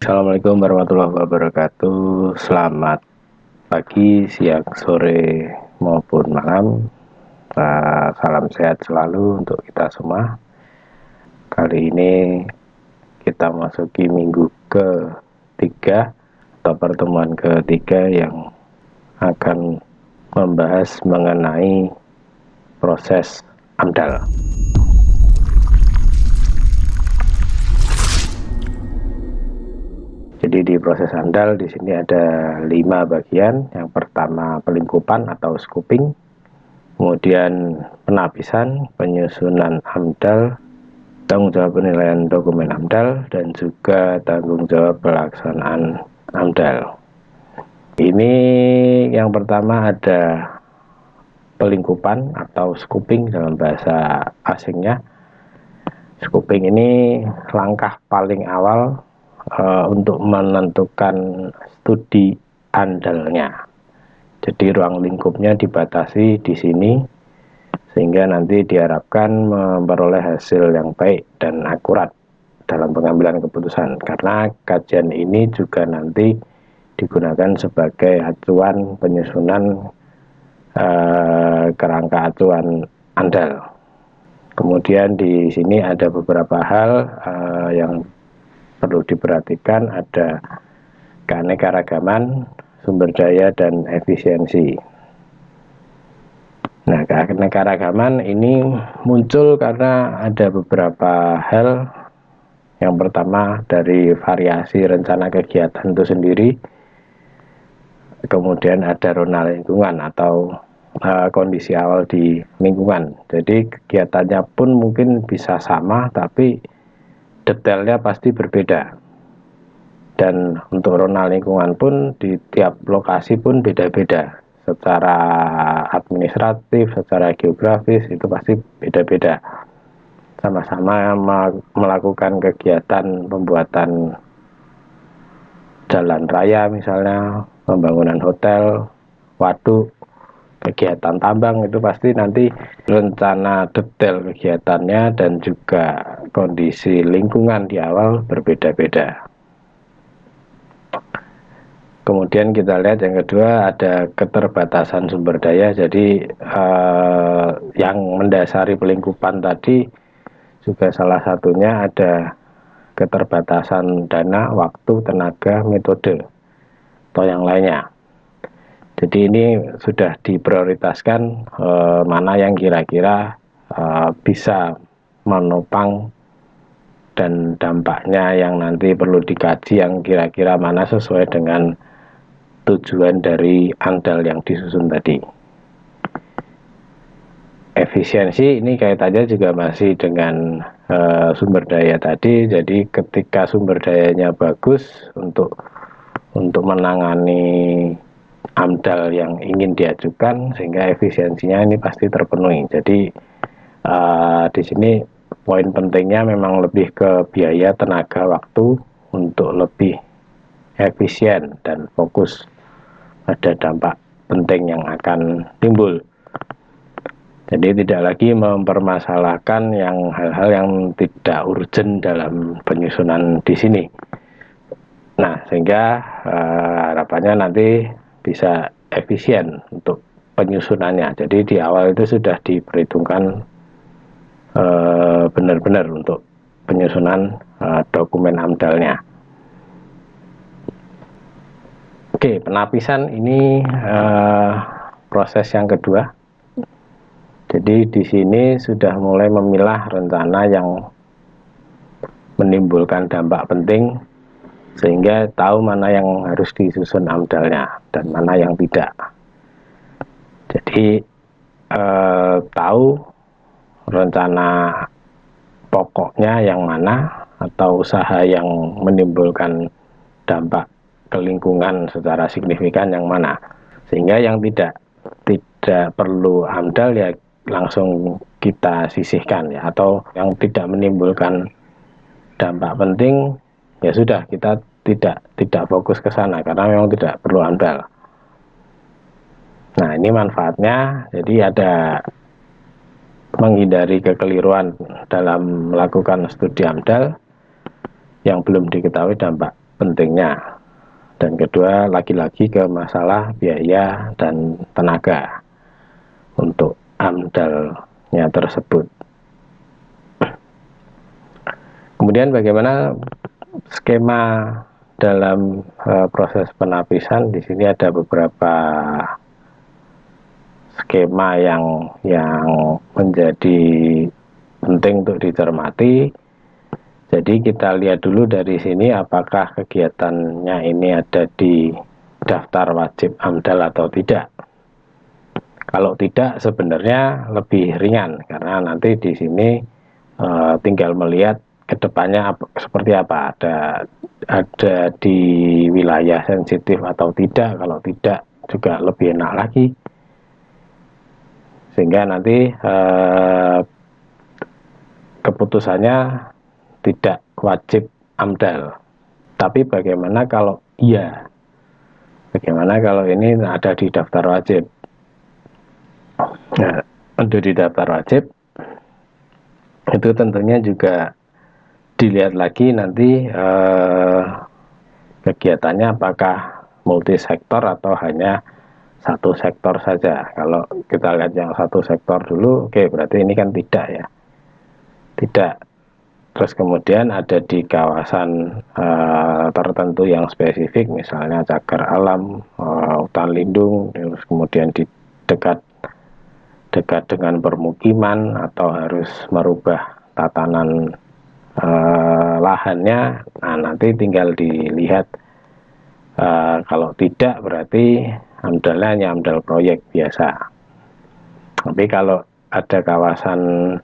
Assalamualaikum warahmatullahi wabarakatuh. Selamat pagi, siang, sore maupun malam. Salam sehat selalu untuk kita semua. Kali ini kita masuki minggu ketiga atau pertemuan ketiga yang akan membahas mengenai proses AMDAL. Jadi di proses AMDAL di sini ada 5 bagian. Yang pertama pelingkupan atau scoping, kemudian penapisan, penyusunan AMDAL, tanggung jawab penilaian dokumen AMDAL, dan juga tanggung jawab pelaksanaan AMDAL. Ini yang pertama ada pelingkupan atau scoping dalam bahasa asingnya. Scoping ini langkah paling awal untuk menentukan studi AMDAL-nya. Jadi ruang lingkupnya dibatasi di sini sehingga nanti diharapkan memperoleh hasil yang baik dan akurat dalam pengambilan keputusan, karena kajian ini juga nanti digunakan sebagai acuan penyusunan kerangka acuan AMDAL. Kemudian di sini ada beberapa hal yang perlu diperhatikan, ada keanekaragaman, sumber daya, dan efisiensi. Nah, keanekaragaman ini muncul karena ada beberapa hal. Yang pertama dari variasi rencana kegiatan itu sendiri, kemudian ada rona lingkungan atau kondisi awal di lingkungan. Jadi kegiatannya pun mungkin bisa sama, tapi detailnya pasti berbeda. Dan untuk rona lingkungan pun di tiap lokasi pun beda-beda, secara administratif, secara geografis itu pasti beda-beda. Sama-sama melakukan kegiatan pembuatan jalan raya misalnya, pembangunan hotel, waduk, kegiatan tambang, itu pasti nanti rencana detail kegiatannya dan juga kondisi lingkungan di awal berbeda-beda. Kemudian kita lihat yang kedua ada keterbatasan sumber daya. Jadi yang mendasari pelingkupan tadi juga salah satunya ada keterbatasan dana, waktu, tenaga, metode, atau yang lainnya. Jadi ini sudah diprioritaskan mana yang kira-kira bisa menopang dan dampaknya yang nanti perlu dikaji, yang kira-kira mana sesuai dengan tujuan dari AMDAL yang disusun tadi. Efisiensi ini kaitannya juga masih dengan sumber daya tadi. Jadi ketika sumber dayanya bagus untuk menangani AMDAL yang ingin diajukan, sehingga efisiensinya ini pasti terpenuhi. Jadi di sini poin pentingnya memang lebih ke biaya, tenaga, waktu untuk lebih efisien dan fokus pada dampak penting yang akan timbul. Jadi tidak lagi mempermasalahkan yang hal-hal yang tidak urgent dalam penyusunan di sini. Nah, sehingga harapannya nanti bisa efisien untuk penyusunannya. Jadi di awal itu sudah diperhitungkan benar-benar untuk penyusunan dokumen AMDAL-nya. Oke, penapisan ini proses yang kedua. Jadi di sini sudah mulai memilah rencana yang menimbulkan dampak penting, sehingga tahu mana yang harus disusun AMDAL-nya dan mana yang tidak. Jadi tahu rencana pokoknya yang mana, atau usaha yang menimbulkan dampak ke lingkungan secara signifikan yang mana, sehingga yang tidak perlu AMDAL ya langsung kita sisihkan ya, atau yang tidak menimbulkan dampak penting ya sudah, kita tidak fokus ke sana karena memang tidak perlu AMDAL. Nah, ini manfaatnya. Jadi ada menghindari kekeliruan dalam melakukan studi AMDAL yang belum diketahui dampak pentingnya. Dan kedua, lagi-lagi ke masalah biaya dan tenaga untuk AMDAL-nya tersebut. Kemudian bagaimana skema dalam proses penapisan? Di sini ada beberapa skema yang menjadi penting untuk dicermati. Jadi kita lihat dulu dari sini apakah kegiatannya ini ada di daftar wajib AMDAL atau tidak. Kalau tidak, sebenarnya lebih ringan karena nanti di sini tinggal melihat kedepannya seperti apa, ada di wilayah sensitif atau tidak. Kalau tidak juga lebih enak lagi, sehingga nanti keputusannya tidak wajib AMDAL. Tapi bagaimana kalau iya? Bagaimana kalau ini ada di daftar wajib? Nah, untuk di daftar wajib itu tentunya juga dilihat lagi nanti kegiatannya apakah multisektor atau hanya satu sektor saja. Kalau kita lihat yang satu sektor dulu, oke, berarti ini kan tidak ya, tidak. Terus kemudian ada di kawasan tertentu yang spesifik, misalnya cagar alam, hutan lindung, terus kemudian di dekat dengan permukiman atau harus merubah tatanan lahannya. Nah, nanti tinggal dilihat, kalau tidak berarti AMDAL-nya hanya AMDAL proyek biasa. Tapi kalau ada kawasan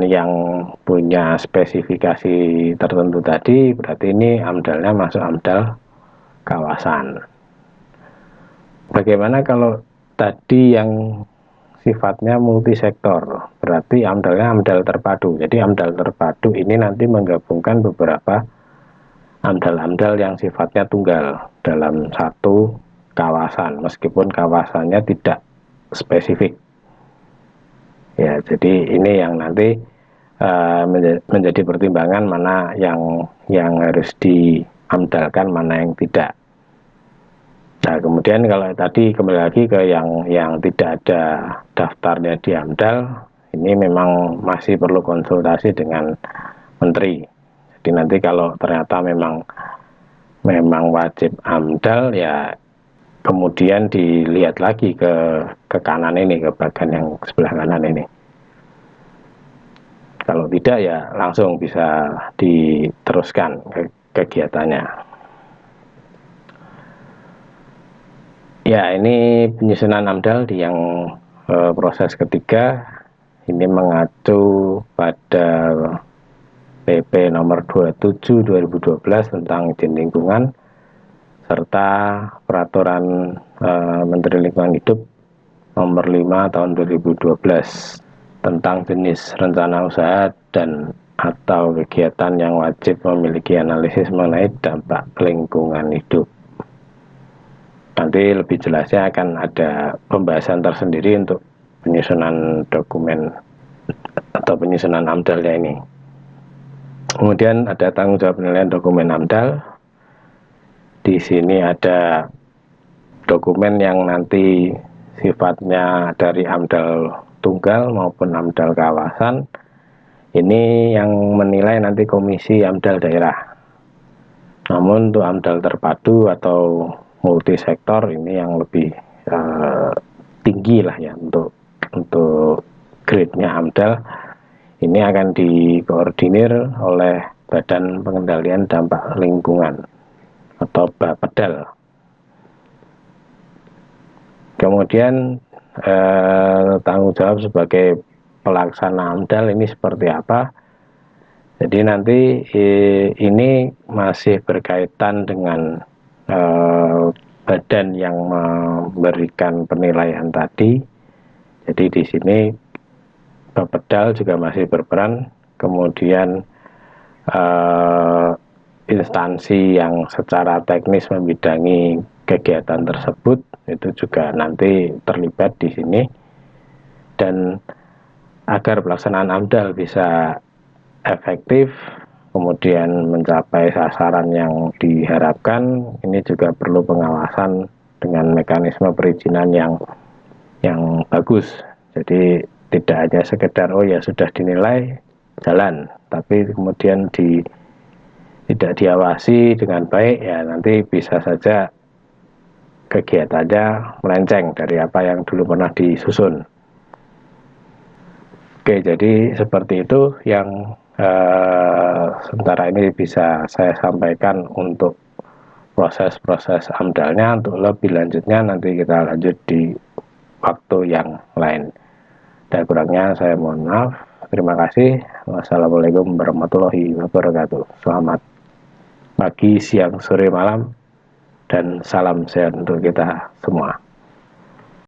yang punya spesifikasi tertentu tadi, berarti ini AMDAL-nya masuk AMDAL kawasan. Bagaimana kalau tadi yang sifatnya multisektor, berarti AMDAL-nya AMDAL terpadu. Jadi AMDAL terpadu ini nanti menggabungkan beberapa AMDAL-AMDAL yang sifatnya tunggal dalam satu kawasan, meskipun kawasannya tidak spesifik. Ya, jadi ini yang nanti menjadi pertimbangan mana yang harus diamdalkan, mana yang tidak. Nah, kemudian kalau tadi kembali lagi ke yang tidak ada daftarnya di AMDAL, ini memang masih perlu konsultasi dengan menteri. Jadi nanti kalau ternyata memang wajib AMDAL, ya kemudian dilihat lagi ke kanan ini, ke bagian yang sebelah kanan ini. Kalau tidak, ya langsung bisa diteruskan kegiatannya. Ya, ini penyusunan AMDAL di yang proses ketiga. Ini mengacu pada PP nomor 27 2012 tentang izin lingkungan serta peraturan Menteri Lingkungan Hidup nomor 5 tahun 2012 tentang jenis rencana usaha dan atau kegiatan yang wajib memiliki analisis mengenai dampak lingkungan hidup. Nanti lebih jelasnya akan ada pembahasan tersendiri untuk penyusunan dokumen atau penyusunan AMDAL-nya ini. Kemudian ada tanggung jawab penilaian dokumen AMDAL. Di sini ada dokumen yang nanti sifatnya dari AMDAL tunggal maupun AMDAL kawasan. Ini yang menilai nanti komisi AMDAL daerah. Namun untuk AMDAL terpadu atau multisektor ini yang lebih tinggi lah ya untuk grade-nya AMDAL. Ini akan dikoordinir oleh Badan Pengendalian Dampak Lingkungan atau Bapedal. Kemudian tanggung jawab sebagai pelaksana AMDAL ini seperti apa? Jadi nanti ini masih berkaitan dengan badan yang memberikan penilaian tadi. Jadi di sini Bapedal juga masih berperan, kemudian instansi yang secara teknis membidangi kegiatan tersebut itu juga nanti terlibat di sini. Dan agar pelaksanaan AMDAL bisa efektif, kemudian mencapai sasaran yang diharapkan, ini juga perlu pengawasan dengan mekanisme perizinan yang bagus. Jadi tidak hanya sekedar oh ya sudah dinilai jalan, tapi kemudian tidak diawasi dengan baik, ya nanti bisa saja kegiatannya melenceng dari apa yang dulu pernah disusun. Oke, jadi seperti itu yang sementara ini bisa saya sampaikan untuk proses-proses AMDAL-nya. Untuk lebih lanjutnya nanti kita lanjut di waktu yang lain. Dan kurangnya saya mohon maaf. Terima kasih. Wassalamualaikum warahmatullahi wabarakatuh. Selamat pagi, siang, sore, malam, dan salam sehat untuk kita semua.